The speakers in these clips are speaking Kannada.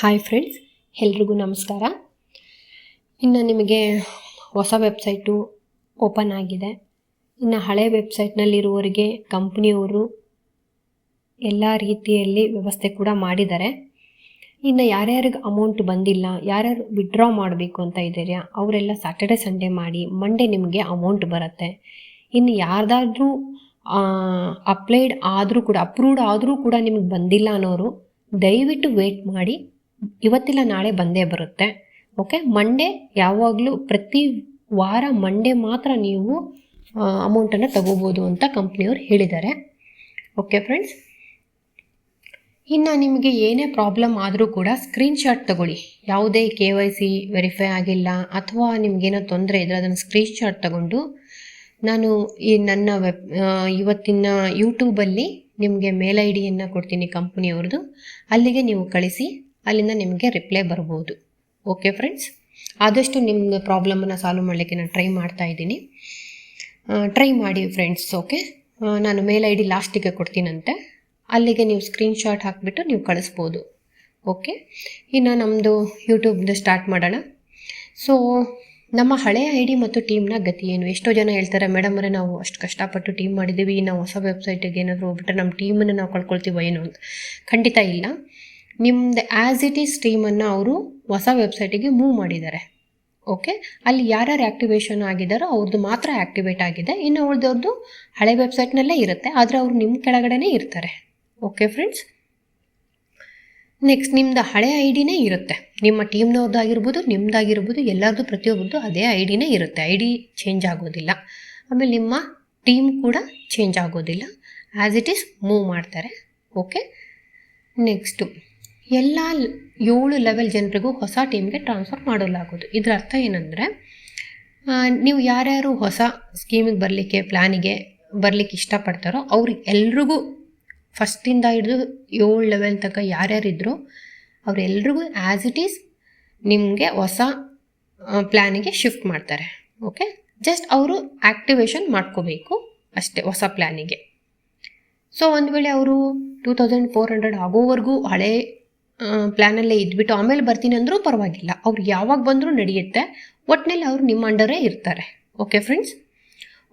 ಹಾಯ್ ಫ್ರೆಂಡ್ಸ್, ಎಲ್ರಿಗೂ ನಮಸ್ಕಾರ. ಇನ್ನು ನಿಮಗೆ ಹೊಸ ವೆಬ್ಸೈಟು ಓಪನ್ ಆಗಿದೆ. ಇನ್ನು ಹಳೆ ವೆಬ್ಸೈಟ್ನಲ್ಲಿರುವವರಿಗೆ ಕಂಪ್ನಿಯವರು ಎಲ್ಲ ರೀತಿಯಲ್ಲಿ ವ್ಯವಸ್ಥೆ ಕೂಡ ಮಾಡಿದ್ದಾರೆ. ಇನ್ನು ಯಾರ್ಯಾರಿಗೆ ಅಮೌಂಟ್ ಬಂದಿಲ್ಲ, ಯಾರ್ಯಾರು ವಿಡ್ರಾ ಮಾಡಬೇಕು ಅಂತ ಇದ್ದೀರಾ ಅವರೆಲ್ಲ ಸ್ಯಾಟರ್ಡೆ ಸಂಡೇ ಮಾಡಿ ಮಂಡೇ ನಿಮಗೆ ಅಮೌಂಟ್ ಬರುತ್ತೆ. ಇನ್ನು ಯಾರ್ದಾದ್ರೂ ಅಪ್ರೂವ್ಡ್ ಆದರೂ ಕೂಡ ನಿಮಗೆ ಬಂದಿಲ್ಲ ಅನ್ನೋರು ದಯವಿಟ್ಟು ವೇಟ್ ಮಾಡಿ, ಇವತ್ತಿಲ್ಲ ನಾಳೆ ಬಂದೇ ಬರುತ್ತೆ. ಓಕೆ, ಮಂಡೇ ಯಾವಾಗಲೂ ಪ್ರತಿ ವಾರ ಮಂಡೇ ಮಾತ್ರ ನೀವು ಅಮೌಂಟನ್ನು ತಗೋಬೋದು ಅಂತ ಕಂಪ್ನಿಯವ್ರು ಹೇಳಿದ್ದಾರೆ. ಓಕೆ ಫ್ರೆಂಡ್ಸ್, ಇನ್ನು ನಿಮಗೆ ಏನೇ ಪ್ರಾಬ್ಲಮ್ ಆದರೂ ಕೂಡ ಸ್ಕ್ರೀನ್ಶಾಟ್ ತಗೊಳ್ಳಿ. ಯಾವುದೇ KYC ವೆರಿಫೈ ಆಗಿಲ್ಲ ಅಥವಾ ನಿಮಗೇನೋ ತೊಂದರೆ ಇದ್ದರೆ ಅದನ್ನು ಸ್ಕ್ರೀನ್ಶಾಟ್ ತಗೊಂಡು ನಾನು ನನ್ನ ಇವತ್ತಿನ ಯೂಟ್ಯೂಬಲ್ಲಿ ನಿಮಗೆ ಮೇಲ್ ID ಕೊಡ್ತೀನಿ ಕಂಪ್ನಿಯವ್ರದ್ದು, ಅಲ್ಲಿಗೆ ನೀವು ಕಳಿಸಿ, ಅಲ್ಲಿಂದ ನಿಮಗೆ ರಿಪ್ಲೈ ಬರ್ಬೋದು. ಓಕೆ ಫ್ರೆಂಡ್ಸ್, ಆದಷ್ಟು ನಿಮ್ಮ ಪ್ರಾಬ್ಲಮನ್ನು ಸಾಲ್ವ್ ಮಾಡಲಿಕ್ಕೆ ನಾನು ಟ್ರೈ ಮಾಡ್ತಾ ಇದ್ದೀನಿ. ಟ್ರೈ ಮಾಡಿ ಫ್ರೆಂಡ್ಸ್. ಓಕೆ, ನಾನು ಮೇಲ್ ID ಲಾಸ್ಟಿಗೆ ಕೊಡ್ತೀನಂತೆ, ಅಲ್ಲಿಗೆ ನೀವು ಸ್ಕ್ರೀನ್ಶಾಟ್ ಹಾಕಿಬಿಟ್ಟು ನೀವು ಕಳಿಸ್ಬೋದು. ಓಕೆ, ಇನ್ನು ನಮ್ಮದು ಯೂಟ್ಯೂಬ್ದು ಸ್ಟಾರ್ಟ್ ಮಾಡೋಣ. ಸೊ ನಮ್ಮ ಹಳೆಯ ID ಮತ್ತು ಟೀಮ್ನ ಗತಿ ಏನು? ಎಷ್ಟೋ ಜನ ಹೇಳ್ತಾರೆ, ಮೇಡಮ್ ಅವರೇ ನಾವು ಅಷ್ಟು ಕಷ್ಟಪಟ್ಟು ಟೀಮ್ ಮಾಡಿದ್ದೀವಿ, ನಾವು ಹೊಸ ವೆಬ್ಸೈಟಿಗೆ ಏನಾದರೂ ಹೋಗ್ಬಿಟ್ರೆ ನಮ್ಮ ಟೀಮನ್ನು ನಾವು ಕಳ್ಕೊಳ್ತೀವೋ ಏನು ಅಂತ. ಖಂಡಿತ ಇಲ್ಲ. ನಿಮ್ಮದು ಆ್ಯಸ್ ಇಟ್ ಈಸ್ ಟೀಮನ್ನು ಅವರು ಹೊಸ ವೆಬ್ಸೈಟಿಗೆ ಮೂವ್ ಮಾಡಿದ್ದಾರೆ. ಓಕೆ, ಅಲ್ಲಿ ಯಾರ್ಯಾರು ಆ್ಯಕ್ಟಿವೇಶನ್ ಆಗಿದ್ದಾರೋ ಅವ್ರದ್ದು ಮಾತ್ರ ಆ್ಯಕ್ಟಿವೇಟ್ ಆಗಿದೆ. ಇನ್ನು ಅವ್ರದ್ದು ಹಳೆ ವೆಬ್ಸೈಟ್ನಲ್ಲೇ ಇರುತ್ತೆ, ಆದರೆ ಅವರು ನಿಮ್ಮ ಕೆಳಗಡೆನೇ ಇರ್ತಾರೆ. ಓಕೆ ಫ್ರೆಂಡ್ಸ್, ನೆಕ್ಸ್ಟ್ ನಿಮ್ಮದು ಹಳೆ ID ಇರುತ್ತೆ. ನಿಮ್ಮ ಟೀಮ್ನವ್ರದ್ದಾಗಿರ್ಬೋದು, ನಿಮ್ಮದಾಗಿರ್ಬೋದು, ಎಲ್ಲರದ್ದು ಪ್ರತಿಯೊಬ್ಬರದ್ದು ಅದೇ ID ಇರುತ್ತೆ. ID ಚೇಂಜ್ ಆಗೋದಿಲ್ಲ. ಆಮೇಲೆ ನಿಮ್ಮ ಟೀಮ್ ಕೂಡ ಚೇಂಜ್ ಆಗೋದಿಲ್ಲ, ಆ್ಯಸ್ ಇಟ್ ಈಸ್ ಮೂವ್ ಮಾಡ್ತಾರೆ. ಓಕೆ, ನೆಕ್ಸ್ಟು ಎಲ್ಲ 7 ಲೆವೆಲ್ ಜನರಿಗೂ ಹೊಸ ಟೀಮ್ಗೆ ಟ್ರಾನ್ಸ್ಫರ್ ಮಾಡಲಾಗೋದು. ಇದರ ಅರ್ಥ ಏನಂದರೆ, ನೀವು ಯಾರ್ಯಾರು ಹೊಸ ಸ್ಕೀಮಿಗೆ ಪ್ಲ್ಯಾನಿಗೆ ಬರಲಿಕ್ಕೆ ಇಷ್ಟಪಡ್ತಾರೋ ಅವ್ರಿಗೆ ಎಲ್ರಿಗೂ ಫಸ್ಟಿಂದ ಹಿಡಿದು 7 ಲೆವೆಲ್ ತನಕ ಯಾರ್ಯಾರಿದ್ರೋ ಅವರೆಲ್ರಿಗೂ ಆ್ಯಸ್ ಇಟ್ ಈಸ್ ನಿಮಗೆ ಹೊಸ ಪ್ಲ್ಯಾನಿಗೆ ಶಿಫ್ಟ್ ಮಾಡ್ತಾರೆ. ಓಕೆ, ಜಸ್ಟ್ ಅವರು ಆ್ಯಕ್ಟಿವೇಶನ್ ಮಾಡ್ಕೋಬೇಕು ಅಷ್ಟೇ ಹೊಸ ಪ್ಲ್ಯಾನಿಗೆ. ಸೊ ಒಂದು ವೇಳೆ ಅವರು 2400 ಆಗೋವರೆಗೂ ಹಳೆ ಪ್ಲ್ಯಾನಲ್ಲೇ ಇದ್ಬಿಟ್ಟು ಆಮೇಲೆ ಬರ್ತೀನಿ ಅಂದರೂ ಪರವಾಗಿಲ್ಲ, ಅವ್ರು ಯಾವಾಗ ಬಂದರೂ ನಡೆಯುತ್ತೆ. ಒಟ್ಟಿನಲ್ಲಿ ಅವರು ನಿಮ್ಮ ಅಂಡರೇ ಇರ್ತಾರೆ. ಓಕೆ ಫ್ರೆಂಡ್ಸ್,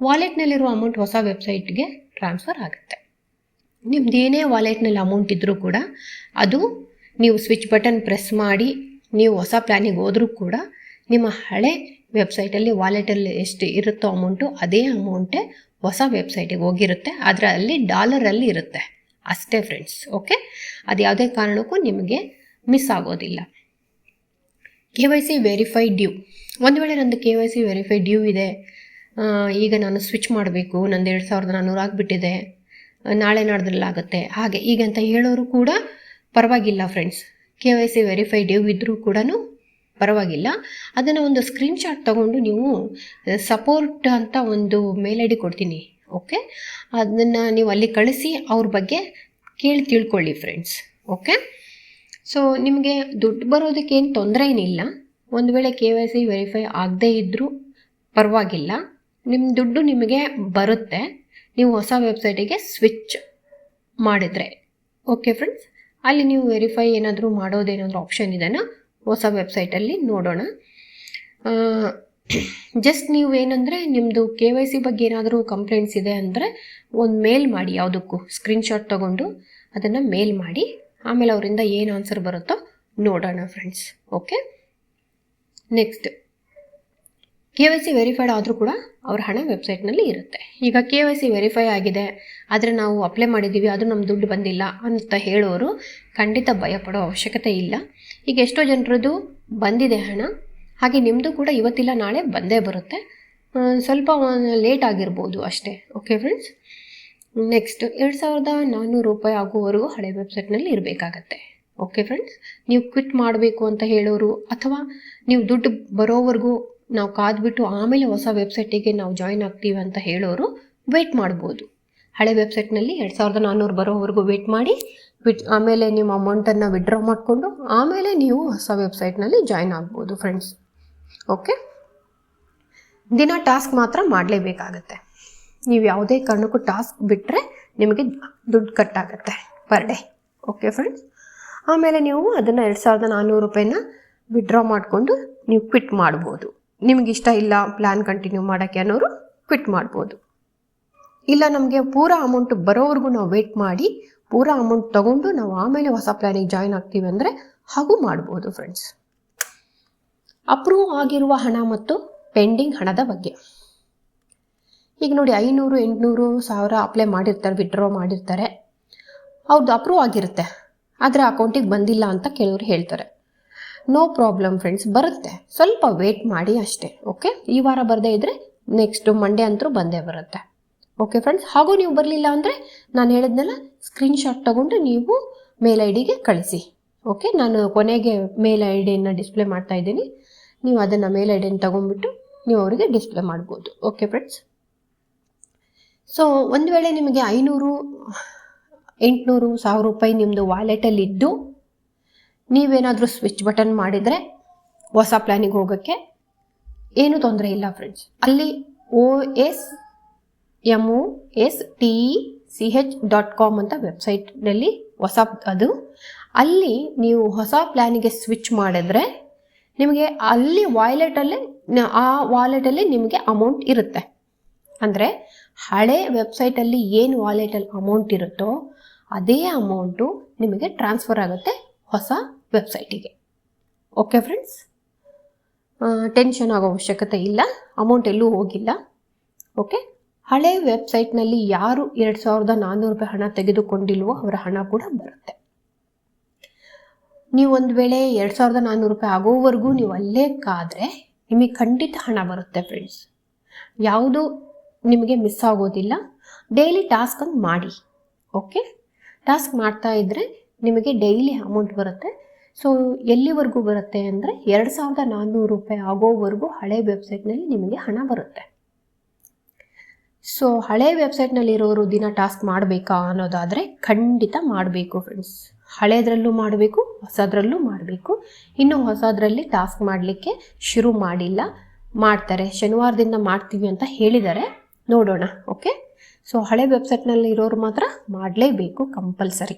ವಾಲೆಟ್ನಲ್ಲಿರೋ ಅಮೌಂಟ್ ಹೊಸ ವೆಬ್ಸೈಟ್ಗೆ ಟ್ರಾನ್ಸ್ಫರ್ ಆಗುತ್ತೆ. ನಿಮ್ದು ಏನೇ ವಾಲೆಟ್ನಲ್ಲಿ ಅಮೌಂಟ್ ಇದ್ದರೂ ಕೂಡ ಅದು ನೀವು ಸ್ವಿಚ್ ಬಟನ್ ಪ್ರೆಸ್ ಮಾಡಿ ನೀವು ಹೊಸ ಪ್ಲ್ಯಾನಿಗೆ ಹೋದರೂ ಕೂಡ ನಿಮ್ಮ ಹಳೆ ವೆಬ್ಸೈಟಲ್ಲಿ ವಾಲೆಟಲ್ಲಿ ಎಷ್ಟು ಇರುತ್ತೋ ಅಮೌಂಟು ಅದೇ ಅಮೌಂಟೇ ಹೊಸ ವೆಬ್ಸೈಟಿಗೆ ಹೋಗಿರುತ್ತೆ. ಆದರೆ ಅಲ್ಲಿ ಡಾಲರಲ್ಲಿ ಇರುತ್ತೆ ಅಷ್ಟೇ ಫ್ರೆಂಡ್ಸ್. ಓಕೆ, ಅದು ಯಾವುದೇ ಕಾರಣಕ್ಕೂ ನಿಮಗೆ ಮಿಸ್ ಆಗೋದಿಲ್ಲ. KYC verify due. ಒಂದು ವೇಳೆ ನಂದು KYC ವೆರಿಫೈ ಡ್ಯೂ ಇದೆ, ಈಗ ನಾನು ಸ್ವಿಚ್ ಮಾಡಬೇಕು, ನಂದು 2400 ಆಗಿಬಿಟ್ಟಿದೆ, ನಾಳೆ ನಾಡ್ದ್ರಲ್ಲಾಗುತ್ತೆ, ಹಾಗೆ ಈಗ ಅಂತ ಹೇಳೋರು ಕೂಡ ಪರವಾಗಿಲ್ಲ ಫ್ರೆಂಡ್ಸ್. KYC ವೆರಿಫೈ ಡ್ಯೂ ಇದ್ದರೂ ಕೂಡ ಪರವಾಗಿಲ್ಲ. ಅದನ್ನು ಒಂದು ಸ್ಕ್ರೀನ್ಶಾಟ್ ತೊಗೊಂಡು ನೀವು ಸಪೋರ್ಟ್ ಅಂತ ಒಂದು ಮೇಲ್ ID ಕೊಡ್ತೀನಿ. ಓಕೆ, ಅದನ್ನು ನೀವು ಅಲ್ಲಿ ಕಳಿಸಿ ಅವ್ರ ಬಗ್ಗೆ ತಿಳ್ಕೊಳ್ಳಿ ಫ್ರೆಂಡ್ಸ್. ಓಕೆ, ಸೊ ನಿಮಗೆ ದುಡ್ಡು ಬರೋದಕ್ಕೇನು ತೊಂದರೆ ಏನಿಲ್ಲ. ಒಂದು ವೇಳೆ KYC ವೆರಿಫೈ ಆಗದೇ ಇದ್ದರೂ ಪರವಾಗಿಲ್ಲ, ನಿಮ್ಮ ದುಡ್ಡು ನಿಮಗೆ ಬರುತ್ತೆ ನೀವು ಹೊಸ ವೆಬ್ಸೈಟಿಗೆ ಸ್ವಿಚ್ ಮಾಡಿದರೆ. ಓಕೆ ಫ್ರೆಂಡ್ಸ್, ಅಲ್ಲಿ ನೀವು ವೆರಿಫೈ ಏನಾದರೂ ಮಾಡೋದೇನಾದರೂ ಆಪ್ಷನ್ ಇದೆನಾ ಹೊಸ ವೆಬ್ಸೈಟಲ್ಲಿ ನೋಡೋಣ. ಜಸ್ಟ್ ನೀವು ಏನಂದರೆ ನಿಮ್ಮದು KYC ಬಗ್ಗೆ ಏನಾದರೂ ಕಂಪ್ಲೇಂಟ್ಸ್ ಇದೆ ಅಂದರೆ ಒಂದು ಮೇಲ್ ಮಾಡಿ, ಯಾವುದಕ್ಕೂ ಸ್ಕ್ರೀನ್ಶಾಟ್ ತೊಗೊಂಡು ಅದನ್ನು ಮೇಲ್ ಮಾಡಿ, ಆಮೇಲೆ ಅವರಿಂದ ಏನು ಆನ್ಸರ್ ಬರುತ್ತೋ ನೋಡೋಣ friends. Okay, next KYC verified ಆದರೂ ಕೂಡ ಅವ್ರ ಹಣ ವೆಬ್ಸೈಟ್ನಲ್ಲಿ ಇರುತ್ತೆ. ಈಗ KYC ವೆರಿಫೈ ಆಗಿದೆ ಆದರೆ ನಾವು ಅಪ್ಲೈ ಮಾಡಿದ್ದೀವಿ ಆದರೂ ನಮ್ಮ ದುಡ್ಡು ಬಂದಿಲ್ಲ ಅಂತ ಹೇಳೋರು ಖಂಡಿತ ಭಯಪಡೋ ಅವಶ್ಯಕತೆ ಇಲ್ಲ. ಈಗ ಎಷ್ಟೋ ಜನರದ್ದು ಬಂದಿದೆ ಹಣ, ಹಾಗೆ ನಿಮ್ಮದು ಕೂಡ ಇವತ್ತಿಲ್ಲ ನಾಳೆ ಬಂದೇ ಬರುತ್ತೆ, ಸ್ವಲ್ಪ ಲೇಟ್ ಆಗಿರ್ಬೋದು ಅಷ್ಟೇ. ಓಕೆ ಫ್ರೆಂಡ್ಸ್, ನೆಕ್ಸ್ಟ್ 2400 ರೂಪಾಯಿ ಆಗುವವರೆಗೂ ಹಳೆ ವೆಬ್ಸೈಟ್ನಲ್ಲಿ ಇರಬೇಕಾಗತ್ತೆ. ಓಕೆ ಫ್ರೆಂಡ್ಸ್, ನೀವು ಕ್ವಿಟ್ ಮಾಡಬೇಕು ಅಂತ ಹೇಳೋರು ಅಥವಾ ನೀವು ದುಡ್ಡು ಬರೋವರೆಗೂ ನಾವು ಕಾದ್ಬಿಟ್ಟು ಆಮೇಲೆ ಹೊಸ ವೆಬ್ಸೈಟಿಗೆ ನಾವು ಜಾಯಿನ್ ಆಗ್ತೀವಿ ಅಂತ ಹೇಳೋರು ವೇಟ್ ಮಾಡ್ಬೋದು. ಹಳೆ ವೆಬ್ಸೈಟ್ನಲ್ಲಿ 2400 ಬರೋವರೆಗೂ ವೇಟ್ ಮಾಡಿ, ಆಮೇಲೆ ನಿಮ್ಮ ಅಮೌಂಟನ್ನು ವಿಡ್ರಾ ಮಾಡಿಕೊಂಡು ಆಮೇಲೆ ನೀವು ಹೊಸ ವೆಬ್ಸೈಟ್ನಲ್ಲಿ ಜಾಯಿನ್ ಆಗ್ಬೋದು ಫ್ರೆಂಡ್ಸ್. ಓಕೆ, ದಿನ ಟಾಸ್ಕ್ ಮಾತ್ರ ಮಾಡಲೇಬೇಕಾಗತ್ತೆ. ನೀವು ಯಾವುದೇ ಕಾರಣಕ್ಕೂ ಟಾಸ್ಕ್ ಬಿಟ್ಟರೆ ನಿಮಗೆ ದುಡ್ಡು ಕಟ್ಟಾಗತ್ತೆ ಪರ್ ಡೇ. ಓಕೆ ಫ್ರೆಂಡ್ಸ್, ಆಮೇಲೆ ನೀವು ಅದನ್ನು 2,400 ರೂಪಾಯಿನ ವಿಡ್ರಾ ಮಾಡಿಕೊಂಡು ನೀವು ಕ್ವಿಟ್ ಮಾಡ್ಬೋದು. ನಿಮ್ಗೆ ಇಷ್ಟ ಇಲ್ಲ ಪ್ಲ್ಯಾನ್ ಕಂಟಿನ್ಯೂ ಮಾಡೋಕ್ಕೆ ಅನ್ನೋರು ಕ್ವಿಟ್ ಮಾಡ್ಬೋದು. ಇಲ್ಲ ನಮಗೆ ಪೂರ ಅಮೌಂಟ್ ಬರೋವರೆಗೂ ನಾವು ವೇಟ್ ಮಾಡಿ ಪೂರ ಅಮೌಂಟ್ ತೊಗೊಂಡು ನಾವು ಆಮೇಲೆ ಹೊಸ ಪ್ಲ್ಯಾನಿಗೆ ಜಾಯ್ನ್ ಆಗ್ತೀವಿ ಅಂದರೆ ಹಾಗೂ ಮಾಡ್ಬೋದು ಫ್ರೆಂಡ್ಸ್. ಅಪ್ರೂವ್ ಆಗಿರುವ ಹಣ ಮತ್ತು ಪೆಂಡಿಂಗ್ ಹಣದ ಬಗ್ಗೆ. ಈಗ ನೋಡಿ 500, 800, 1000 ಅಪ್ಲೈ ಮಾಡಿರ್ತಾರೆ, ವಿಡ್ರಾ ಮಾಡಿರ್ತಾರೆ, ಅವ್ರದ್ದು ಅಪ್ರೂವ್ ಆಗಿರುತ್ತೆ, ಆದರೆ ಅಕೌಂಟಿಗೆ ಬಂದಿಲ್ಲ ಅಂತ ಕೆಲವರು ಹೇಳ್ತಾರೆ. ನೋ ಪ್ರಾಬ್ಲಮ್ ಫ್ರೆಂಡ್ಸ್, ಬರುತ್ತೆ, ಸ್ವಲ್ಪ ವೇಟ್ ಮಾಡಿ ಅಷ್ಟೇ. ಓಕೆ, ಈ ವಾರ ಬರದೇ ಇದ್ದರೆ ನೆಕ್ಸ್ಟ್ ಮಂಡೇ ಅಂತೂ ಬಂದೇ ಬರುತ್ತೆ. ಓಕೆ ಫ್ರೆಂಡ್ಸ್, ಹಾಗೂ ನೀವು ಬರಲಿಲ್ಲ ಅಂದರೆ ನಾನು ಹೇಳಿದ್ನೆಲ್ಲ ಸ್ಕ್ರೀನ್ಶಾಟ್ ತೊಗೊಂಡು ನೀವು ಮೇಲ್ ಐ ಡಿಗೆ ಕಳಿಸಿ. ಓಕೆ, ನಾನು ಕೊನೆಗೆ ಮೇಲ್ ಐ ಡಿಯನ್ನು ಡಿಸ್ಪ್ಲೇ ಮಾಡ್ತಾ ಇದ್ದೀನಿ, ನೀವು ಅದನ್ನು ಮೇಲ್ ಐ ಡಿಯನ್ನು ತೊಗೊಂಡ್ಬಿಟ್ಟು ನೀವು ಅವರಿಗೆ ಡಿಸ್ಪ್ಲೇ ಮಾಡ್ಬೋದು. ಓಕೆ ಫ್ರೆಂಡ್ಸ್, ಸೊ ಒಂದು ವೇಳೆ ನಿಮಗೆ 500, 800, 1000 ರೂಪಾಯಿ ನಿಮ್ಮದು ವಾಲೆಟಲ್ಲಿ ಇದ್ದು ನೀವೇನಾದರೂ ಸ್ವಿಚ್ ಬಟನ್ ಮಾಡಿದರೆ ಹೊಸ ಪ್ಲ್ಯಾನಿಗೆ ಹೋಗೋಕ್ಕೆ ಏನೂ ತೊಂದರೆ ಇಲ್ಲ ಫ್ರೆಂಡ್ಸ್. ಅಲ್ಲಿ OSMOSTECH.com ಅಂತ ವೆಬ್ಸೈಟ್ನಲ್ಲಿ ಅದು ಅಲ್ಲಿ ನೀವು ಹೊಸ ಪ್ಲ್ಯಾನಿಗೆ ಸ್ವಿಚ್ ಮಾಡಿದ್ರೆ ನಿಮಗೆ ಅಲ್ಲಿ ವಾಲೆಟಲ್ಲಿ ನಿಮಗೆ ಅಮೌಂಟ್ ಇರುತ್ತೆ. ಅಂದರೆ ಹಳೆ ವೆಬ್ಸೈಟಲ್ಲಿ ಏನು ವಾಲೆಟಲ್ಲಿ ಅಮೌಂಟ್ ಇರುತ್ತೋ ಅದೇ ಅಮೌಂಟು ನಿಮಗೆ ಟ್ರಾನ್ಸ್ಫರ್ ಆಗುತ್ತೆ ಹೊಸ ವೆಬ್ಸೈಟಿಗೆ. ಓಕೆ ಫ್ರೆಂಡ್ಸ್, ಟೆನ್ಷನ್ ಆಗೋ ಅವಶ್ಯಕತೆ ಇಲ್ಲ, ಅಮೌಂಟ್ ಎಲ್ಲೂ ಹೋಗಿಲ್ಲ. ಓಕೆ, ಹಳೆ ವೆಬ್ಸೈಟ್ನಲ್ಲಿ ಯಾರು 2,400 ರೂಪಾಯಿ ಹಣ ತೆಗೆದುಕೊಂಡಿಲ್ವೋ ಅವರ ಹಣ ಕೂಡ ಬರುತ್ತೆ. ನೀವು ಒಂದು ವೇಳೆ 2,400 ರೂಪಾಯಿ ಆಗೋವರೆಗೂ ನೀವು ಅಲ್ಲೇ ಕಾದರೆ ನಿಮಗೆ ಖಂಡಿತ ಹಣ ಬರುತ್ತೆ ಫ್ರೆಂಡ್ಸ್. ಯಾವುದು ನಿಮಗೆ ಮಿಸ್ ಆಗೋದಿಲ್ಲ. ಡೈಲಿ ಟಾಸ್ಕನ್ನು ಮಾಡಿ. ಓಕೆ, ಟಾಸ್ಕ್ ಮಾಡ್ತಾ ಇದ್ದರೆ ನಿಮಗೆ ಡೈಲಿ ಅಮೌಂಟ್ ಬರುತ್ತೆ. ಸೊ ಎಲ್ಲಿವರೆಗೂ ಬರುತ್ತೆ ಅಂದರೆ 2,400 ರೂಪಾಯಿ ಆಗೋವರೆಗೂ ಹಳೆ ವೆಬ್ಸೈಟ್ನಲ್ಲಿ ನಿಮಗೆ ಹಣ ಬರುತ್ತೆ. ಸೊ ಹಳೆ ವೆಬ್ಸೈಟ್ನಲ್ಲಿರೋರು ದಿನ ಟಾಸ್ಕ್ ಮಾಡಬೇಕಾ ಅನ್ನೋದಾದರೆ ಖಂಡಿತ ಮಾಡಬೇಕು ಫ್ರೆಂಡ್ಸ್. ಹಳೆಯದ್ರಲ್ಲೂ ಮಾಡಬೇಕು, ಹೊಸದ್ರಲ್ಲೂ ಮಾಡಬೇಕು. ಇನ್ನು ಹೊಸದ್ರಲ್ಲಿ ಟಾಸ್ಕ್ ಮಾಡಲಿಕ್ಕೆ ಶುರು ಮಾಡಿಲ್ಲ, ಮಾಡ್ತಾರೆ, ಶನಿವಾರದಿಂದ ಮಾಡ್ತೀವಿ ಅಂತ ಹೇಳಿದ್ದಾರೆ, ನೋಡೋಣ. ಓಕೆ, ಸೊ ಹಳೆ ವೆಬ್ಸೈಟ್ನಲ್ಲಿ ಇರೋರು ಮಾತ್ರ ಮಾಡಲೇಬೇಕು, ಕಂಪಲ್ಸರಿ.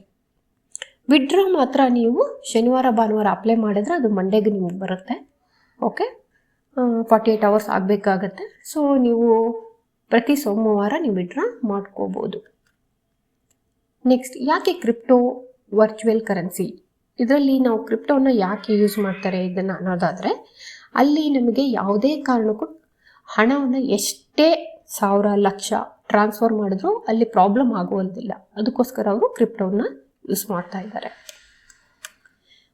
ವಿಡ್ರಾ ಮಾತ್ರ ನೀವು ಶನಿವಾರ ಭಾನುವಾರ ಅಪ್ಲೈ ಮಾಡಿದ್ರೆ ಅದು ಮಂಡೇಗೆ ನಿಮಗೆ ಬರುತ್ತೆ. Okay, 48 hours ಆಗಬೇಕಾಗತ್ತೆ. ಸೊ ನೀವು ಪ್ರತಿ ಸೋಮವಾರ ನೀವು ವಿಡ್ರಾ ಮಾಡ್ಕೋಬೋದು. ನೆಕ್ಸ್ಟ್, ಯಾಕೆ ಕ್ರಿಪ್ಟೋ ವರ್ಚುವಲ್ ಕರೆನ್ಸಿ, ಇದರಲ್ಲಿ ನಾವು ಕ್ರಿಪ್ಟೋನ ಯಾಕೆ ಯೂಸ್ ಮಾಡ್ತಾರೆ ಇದನ್ನು ಅನ್ನೋದಾದರೆ, ಅಲ್ಲಿ ನಮಗೆ ಯಾವುದೇ ಕಾರಣಕ್ಕೂ ಹಣವನ್ನು ಎಷ್ಟೇ 1000 ಲಕ್ಷ ಟ್ರಾನ್ಸ್ಫರ್ ಮಾಡಿದ್ರು ಅಲ್ಲಿ ಪ್ರಾಬ್ಲಮ್ ಆಗುವಂತಿಲ್ಲ. ಅದಕ್ಕೋಸ್ಕರ ಅವರು ಕ್ರಿಪ್ಟೋನ ಯೂಸ್ ಮಾಡ್ತಾ ಇದ್ದಾರೆ.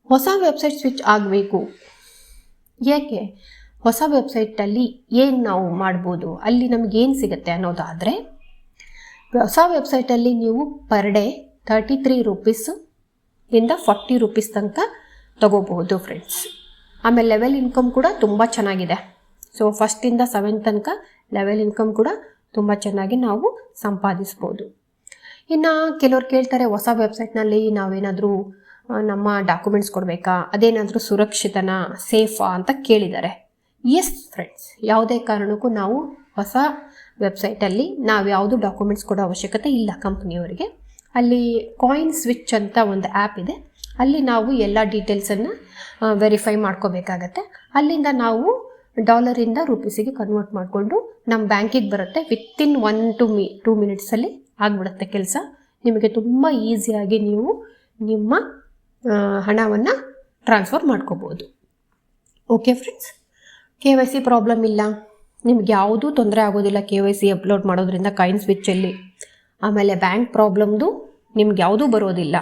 ಹೊಸ ವೆಬ್ಸೈಟ್ ಸ್ವಿಚ್ ಆಗಬೇಕು, ಏಕೆ, ಹೊಸ ವೆಬ್ಸೈಟಲ್ಲಿ ಏನು ನಾವು ಮಾಡ್ಬೋದು, ಅಲ್ಲಿ ನಮಗೇನು ಸಿಗುತ್ತೆ ಅನ್ನೋದಾದರೆ, ಹೊಸ ವೆಬ್ಸೈಟಲ್ಲಿ ನೀವು ಪರ್ ಡೇ 33 ರೂಪೀಸಿಂದ 40 ರೂಪೀಸ್ ತನಕ ತಗೋಬಹುದು ಫ್ರೆಂಡ್ಸ್. ಆಮೇಲೆ ಲೆವೆಲ್ ಇನ್ಕಮ್ ಕೂಡ ತುಂಬ ಚೆನ್ನಾಗಿದೆ. ಸೊ 1st ಇಂದ 7th ತನಕ ಲೆವೆಲ್ ಇನ್ಕಮ್ ಕೂಡ ತುಂಬ ಚೆನ್ನಾಗಿ ನಾವು ಸಂಪಾದಿಸ್ಬೋದು. ಇನ್ನು ಕೆಲವ್ರು ಕೇಳ್ತಾರೆ, ಹೊಸ ವೆಬ್ಸೈಟ್ನಲ್ಲಿ ನಾವೇನಾದರೂ ನಮ್ಮ ಡಾಕ್ಯುಮೆಂಟ್ಸ್ ಕೊಡಬೇಕಾ, ಅದೇನಾದರೂ ಸುರಕ್ಷಿತನಾ, ಸೇಫಾ ಅಂತ ಕೇಳಿದ್ದಾರೆ. ಎಸ್ ಫ್ರೆಂಡ್ಸ್, ಯಾವುದೇ ಕಾರಣಕ್ಕೂ ನಾವು ಹೊಸ ವೆಬ್ಸೈಟಲ್ಲಿ ನಾವು ಯಾವುದು ಡಾಕ್ಯುಮೆಂಟ್ಸ್ ಕೊಡೋ ಅವಶ್ಯಕತೆ ಇಲ್ಲ ಕಂಪ್ನಿಯವರಿಗೆ. ಅಲ್ಲಿ ಕಾಯಿನ್ ಸ್ವಿಚ್ ಅಂತ ಒಂದು ಆ್ಯಪ್ ಇದೆ, ಅಲ್ಲಿ ನಾವು ಎಲ್ಲ ಡೀಟೇಲ್ಸನ್ನು ವೆರಿಫೈ ಮಾಡ್ಕೋಬೇಕಾಗತ್ತೆ. ಅಲ್ಲಿಂದ ನಾವು ಡಾಲರಿಂದ ರೂಪೀಸಿಗೆ ಕನ್ವರ್ಟ್ ಮಾಡಿಕೊಂಡು ನಮ್ಮ ಬ್ಯಾಂಕಿಗೆ ಬರುತ್ತೆ. ವಿತಿನ್ 1 to 2 ಮಿನಿಟ್ಸಲ್ಲಿ ಆಗಿಬಿಡುತ್ತೆ ಕೆಲಸ. ನಿಮಗೆ ತುಂಬ ಈಸಿಯಾಗಿ ನೀವು ನಿಮ್ಮ ಹಣವನ್ನು ಟ್ರಾನ್ಸ್ಫರ್ ಮಾಡ್ಕೋಬೋದು. ಓಕೆ ಫ್ರೆಂಡ್ಸ್, KYC ಪ್ರಾಬ್ಲಮ್ ಇಲ್ಲ, ನಿಮ್ಗೆ ಯಾವುದೂ ತೊಂದರೆ ಆಗೋದಿಲ್ಲ KYC ಅಪ್ಲೋಡ್ ಮಾಡೋದ್ರಿಂದ ಕಾಯಿನ್ ಸ್ವಿಚ್ಚಲ್ಲಿ. ಆಮೇಲೆ ಬ್ಯಾಂಕ್ ಪ್ರಾಬ್ಲಮ್ದು ನಿಮ್ಗೆ ಯಾವುದೂ ಬರೋದಿಲ್ಲ.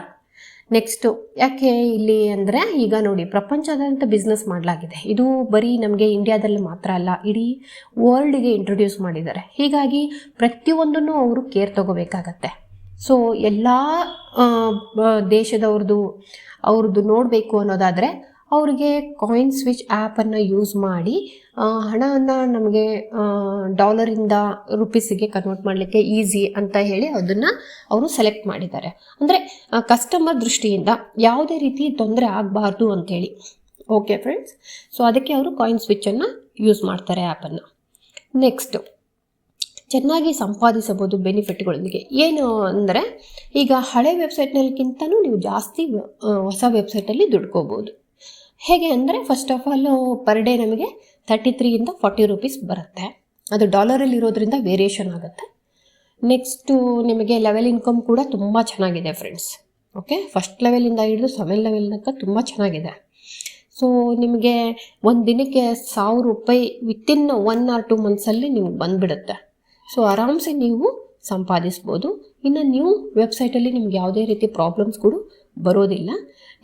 ನೆಕ್ಸ್ಟು ಯಾಕೆ ಇಲ್ಲಿ ಅಂದರೆ, ಈಗ ನೋಡಿ, ಪ್ರಪಂಚದಾದ್ಯಂತ ಬಿಸ್ನೆಸ್ ಮಾಡಲಾಗಿದೆ. ಇದು ಬರೀ ನಮಗೆ ಇಂಡಿಯಾದಲ್ಲಿ ಮಾತ್ರ ಅಲ್ಲ, ಇಡೀ ವರ್ಲ್ಡಿಗೆ ಇಂಟ್ರೊಡ್ಯೂಸ್ ಮಾಡಿದ್ದಾರೆ. ಹೀಗಾಗಿ ಪ್ರತಿಯೊಂದನ್ನು ಅವರು ಕೇರ್ ತಗೋಬೇಕಾಗತ್ತೆ. ಸೊ ಎಲ್ಲ ಅವ್ರದ್ದು ನೋಡಬೇಕು ಅನ್ನೋದಾದರೆ ಅವರಿಗೆ ಕಾಯಿನ್ ಸ್ವಿಚ್ ಆ್ಯಪನ್ನು ಯೂಸ್ ಮಾಡಿ ಹಣವನ್ನು ನಮಗೆ ಡಾಲರಿಂದ ರೂಪೀಸಿಗೆ ಕನ್ವರ್ಟ್ ಮಾಡಲಿಕ್ಕೆ ಈಸಿ ಅಂತ ಹೇಳಿ ಅದನ್ನು ಅವರು ಸೆಲೆಕ್ಟ್ ಮಾಡಿದ್ದಾರೆ. ಅಂದರೆ ಕಸ್ಟಮರ್ ದೃಷ್ಟಿಯಿಂದ ಯಾವುದೇ ರೀತಿ ತೊಂದರೆ ಆಗಬಾರ್ದು ಅಂಥೇಳಿ. ಓಕೆ ಫ್ರೆಂಡ್ಸ್, ಸೊ ಅದಕ್ಕೆ ಅವರು ಕಾಯಿನ್ ಸ್ವಿಚ್ಚನ್ನು ಯೂಸ್ ಮಾಡ್ತಾರೆ ಆ್ಯಪನ್ನು. ನೆಕ್ಸ್ಟು, ಚೆನ್ನಾಗಿ ಸಂಪಾದಿಸಬಹುದು ಬೆನಿಫಿಟ್ಗಳೊಂದಿಗೆ. ಏನು ಅಂದರೆ ಈಗ ಹಳೆ ವೆಬ್ಸೈಟ್ನಲ್ಲಿಗಿಂತನೂ ನೀವು ಜಾಸ್ತಿ ಹೊಸ ವೆಬ್ಸೈಟಲ್ಲಿ ದುಡ್ಕೋಬೋದು. ಹೇಗೆ ಅಂದರೆ first of all per day ನಮಗೆ 33 ಇಂದ 40 ರೂಪೀಸ್ ಬರುತ್ತೆ. ಅದು ಡಾಲರಲ್ಲಿ ಇರೋದ್ರಿಂದ ವೇರಿಯೇಷನ್ ಆಗುತ್ತೆ. ನೆಕ್ಸ್ಟು ನಿಮಗೆ ಲೆವೆಲ್ ಇನ್ಕಮ್ ಕೂಡ ತುಂಬ ಚೆನ್ನಾಗಿದೆ ಫ್ರೆಂಡ್ಸ್. ಓಕೆ, ಫಸ್ಟ್ ಲೆವೆಲಿಂದ ಹಿಡಿದು 7 ಲೆವೆಲ್ ತನಕ ತುಂಬ ಚೆನ್ನಾಗಿದೆ. ಸೊ ನಿಮಗೆ ಒಂದು ದಿನಕ್ಕೆ 1000 ರೂಪಾಯಿ ವಿತಿನ್ 1 or 2 ಮಂತ್ಸಲ್ಲಿ ನಿಮ್ಗೆ ಬಂದುಬಿಡುತ್ತೆ. ಸೊ ಆರಾಮ್ಸೆ ನೀವು ಸಂಪಾದಿಸ್ಬೋದು. ಇನ್ನು ನ್ಯೂ ವೆಬ್ಸೈಟಲ್ಲಿ ನಿಮ್ಗೆ ಯಾವುದೇ ರೀತಿ ಪ್ರಾಬ್ಲಮ್ಸ್ ಕೂಡ ಬರೋದಿಲ್ಲ,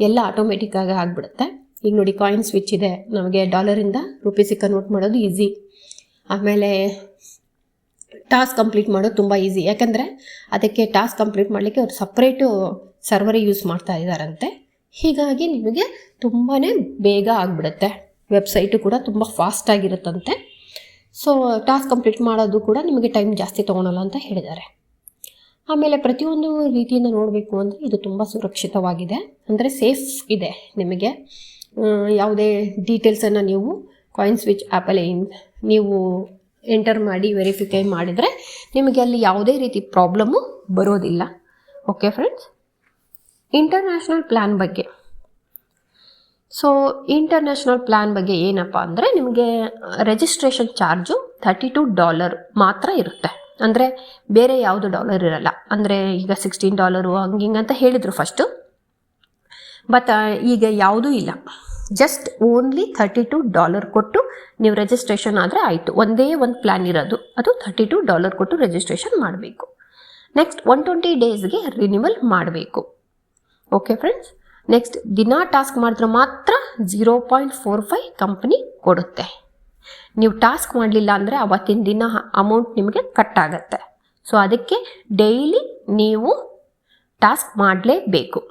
ಎಲ್ಲ ಆಟೋಮೆಟಿಕ್ಕಾಗಿ ಆಗಿಬಿಡುತ್ತೆ. ಈಗ ನೋಡಿ, ಕಾಯಿನ್ ಸ್ವಿಚ್ ಇದೆ, ನಮಗೆ ಡಾಲರಿಂದ ರೂಪೀಸಿಗೆ ಕನ್ವರ್ಟ್ ಮಾಡೋದು ಈಸಿ. ಆಮೇಲೆ ಟಾಸ್ಕ್ ಕಂಪ್ಲೀಟ್ ಮಾಡೋದು ತುಂಬ ಈಸಿ, ಯಾಕಂದರೆ ಅದಕ್ಕೆ ಟಾಸ್ಕ್ ಕಂಪ್ಲೀಟ್ ಮಾಡಲಿಕ್ಕೆ ಅವ್ರು ಸಪ್ರೇಟು ಸರ್ವರೇ ಯೂಸ್ ಮಾಡ್ತಾ ಇದ್ದಾರಂತೆ. ಹೀಗಾಗಿ ನಿಮಗೆ ತುಂಬಾ ಬೇಗ ಆಗಿಬಿಡುತ್ತೆ. ವೆಬ್ಸೈಟು ಕೂಡ ತುಂಬ ಫಾಸ್ಟಾಗಿರುತ್ತಂತೆ. ಸೊ ಟಾಸ್ಕ್ ಕಂಪ್ಲೀಟ್ ಮಾಡೋದು ಕೂಡ ನಿಮಗೆ ಟೈಮ್ ಜಾಸ್ತಿ ತೊಗೊಳಲ್ಲ ಅಂತ ಹೇಳಿದ್ದಾರೆ. ಆಮೇಲೆ ಪ್ರತಿಯೊಂದು ರೀತಿಯಿಂದ ನೋಡಬೇಕು ಅಂದರೆ ಇದು ತುಂಬ ಸುರಕ್ಷಿತವಾಗಿದೆ, ಅಂದರೆ ಸೇಫ್ ಇದೆ. ನಿಮಗೆ ಯಾವುದೇ ಡೀಟೇಲ್ಸನ್ನು ನೀವು ಕಾಯಿನ್ ಸ್ವಿಚ್ ಆ್ಯಪಲ್ಲಿ ನೀವು ಎಂಟರ್ ಮಾಡಿ ವೆರಿಫೈ ಮಾಡಿದರೆ ನಿಮಗೆ ಅಲ್ಲಿ ಯಾವುದೇ ರೀತಿ ಪ್ರಾಬ್ಲಮ್ಮು ಬರೋದಿಲ್ಲ. ಓಕೆ ಫ್ರೆಂಡ್ಸ್, ಇಂಟರ್ನ್ಯಾಷನಲ್ ಪ್ಲ್ಯಾನ್ ಬಗ್ಗೆ. ಸೊ ಇಂಟರ್ನ್ಯಾಷನಲ್ ಪ್ಲ್ಯಾನ್ ಬಗ್ಗೆ ಏನಪ್ಪ ಅಂದರೆ ನಿಮಗೆ ರಿಜಿಸ್ಟ್ರೇಷನ್ ಚಾರ್ಜು $32 ಮಾತ್ರ ಇರುತ್ತೆ. ಅಂದರೆ ಬೇರೆ ಯಾವುದು ಡಾಲರ್ ಇರಲ್ಲ. ಅಂದರೆ ಈಗ $16 ಹಂಗಿಂಗಂತ ಹೇಳಿದರು ಫಸ್ಟು, ಬಟ್ ಈಗ ಯಾವುದೂ ಇಲ್ಲ. ಜಸ್ಟ್ ಓನ್ಲಿ $32 ಕೊಟ್ಟು ನೀವು ರಿಜಿಸ್ಟ್ರೇಷನ್ ಆದರೆ ಆಯಿತು. ಒಂದೇ ಒಂದು ಪ್ಲ್ಯಾನ್ ಇರೋದು, ಅದು $32 ಕೊಟ್ಟು ರಿಜಿಸ್ಟ್ರೇಷನ್ ಮಾಡಬೇಕು. ನೆಕ್ಸ್ಟ್ 120 ಡೇಸ್ಗೆ ರಿನ್ಯೂವಲ್ ಮಾಡಬೇಕು. ಓಕೆ ಫ್ರೆಂಡ್ಸ್, ನೆಕ್ಸ್ಟ್ ದಿನ ಟಾಸ್ಕ್ ಮಾಡಿದ್ರೆ ಮಾತ್ರ 0.45 ಕಂಪ್ನಿ ಕೊಡುತ್ತೆ. ನೀವು ಟಾಸ್ಕ್ ಮಾಡಲಿಲ್ಲ ಅಂದರೆ ಅವತ್ತಿನ ದಿನ ಅಮೌಂಟ್ ನಿಮಗೆ ಕಟ್ ಆಗುತ್ತೆ. ಸೊ ಅದಕ್ಕೆ ಡೈಲಿ ನೀವು ಟಾಸ್ಕ್ ಮಾಡಲೇಬೇಕು.